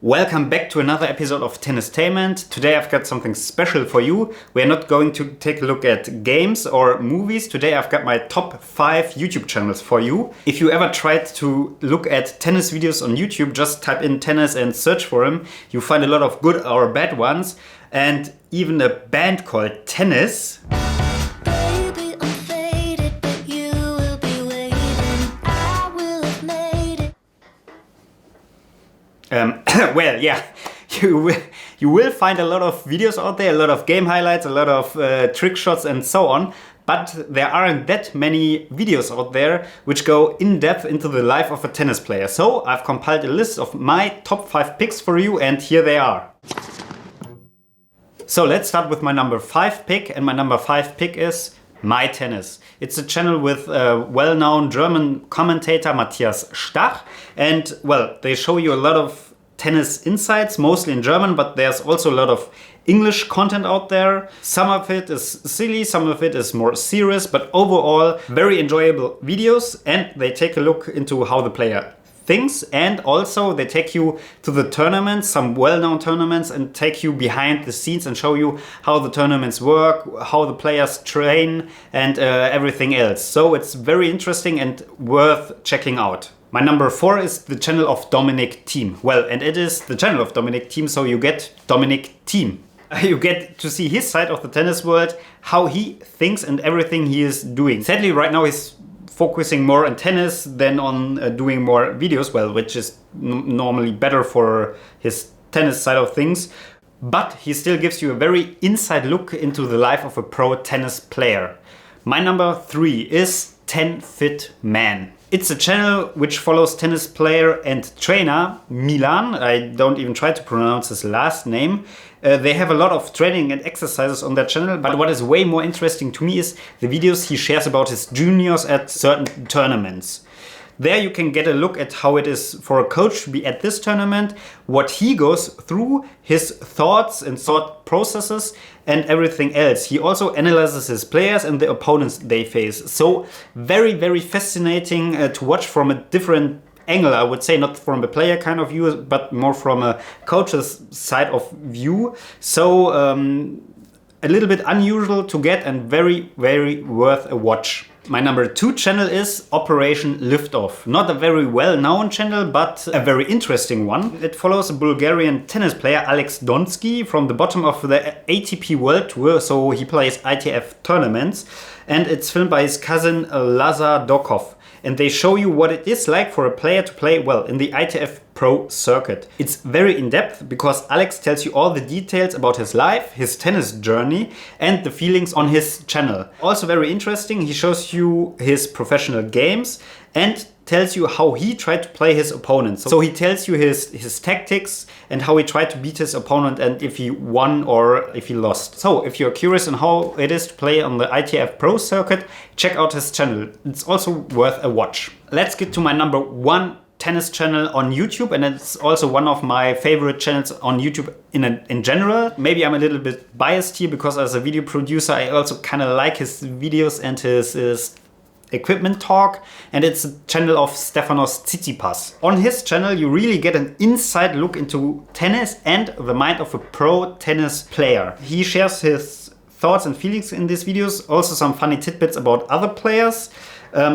Welcome back to another episode of Tennistainment. Today I've got something special for you. We're not going to take a look at games or movies. Today I've got my top 5 YouTube channels for you. If you ever tried to look at tennis videos on YouTube, just type in tennis and search for them. You find a lot of good or bad ones, and even a band called Tennis. Well, yeah, you will find a lot of videos out there, a lot of game highlights, a lot of trick shots and so on. But there aren't that many videos out there which go in depth into the life of a tennis player. So I've compiled a list of my top 5 picks for you, and here they are. So let's start with my number 5 pick, and my number 5 pick is My Tennis. It's a channel with a well-known German commentator Matthias Stach, and well, they show you a lot of tennis insights, mostly in German, but there's also a lot of English content out there. Some of it is silly, some of it is more serious, but overall very enjoyable videos, and they take a look into how the player thinks, and also they take you to the tournaments, some well-known tournaments, and take you behind the scenes and show you how the tournaments work, how the players train, and everything else. So it's very interesting and worth checking out. My number 4 is the channel of Dominic Thiem. Well, and it is the channel of Dominic Thiem, so you get Dominic Thiem. You get to see his side of the tennis world, how he thinks and everything he is doing. Sadly, right now he's focusing more on tennis than on doing more videos, well, which is normally better for his tennis side of things. But he still gives you a very inside look into the life of a pro tennis player. My number 3 is 10 Fit Man. It's a channel which follows tennis player and trainer Milan. I don't even try to pronounce his last name. They have a lot of training and exercises on their channel, but what is way more interesting to me is the videos he shares about his juniors at certain tournaments. There you can get a look at how it is for a coach to be at this tournament, what he goes through, his thoughts and thought processes and everything else. He also analyzes his players and the opponents they face. So very, very fascinating to watch from a different angle, I would say, not from a player kind of view, but more from a coach's side of view. So a little bit unusual to get and very, very worth a watch. My number 2 channel is Operation Liftoff. Not a very well-known channel, but a very interesting one. It follows a Bulgarian tennis player, Alex Donsky, from the bottom of the ATP World Tour, so he plays ITF tournaments, and it's filmed by his cousin Lazar Dokov. And they show you what it is like for a player to play well in the ITF Pro circuit. It's very in-depth because Alex tells you all the details about his life, his tennis journey, and the feelings on his channel. Also very interesting, he shows you his professional games and tells you how he tried to play his opponents. So he tells you his tactics and how he tried to beat his opponent and if he won or if he lost. So if you're curious on how it is to play on the ITF Pro circuit, check out his channel. It's also worth a watch. Let's get to my number 1 tennis channel on YouTube, and it's also one of my favorite channels on YouTube in general. Maybe I'm a little bit biased here because as a video producer I also kind of like his videos and his equipment talk, and it's a channel of Stefanos Tsitsipas. On his channel you really get an inside look into tennis and the mind of a pro tennis player. He shares his thoughts and feelings in these videos, also some funny tidbits about other players.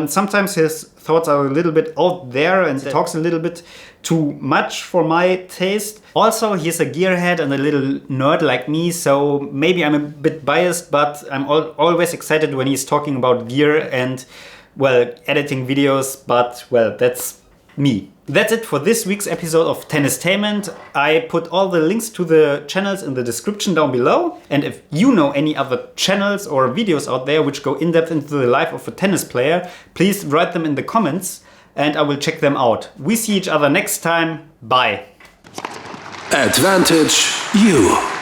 Sometimes his thoughts are a little bit out there and he talks a little bit too much for my taste. Also, he's a gearhead and a little nerd like me, so maybe I'm a bit biased, but I'm always excited when he's talking about gear and, well, editing videos, but, well, that's me. That's it for this week's episode of Tennistainment. I put all the links to the channels in the description down below. And if you know any other channels or videos out there which go in depth into the life of a tennis player, please write them in the comments and I will check them out. We see each other next time. Bye. Advantage you.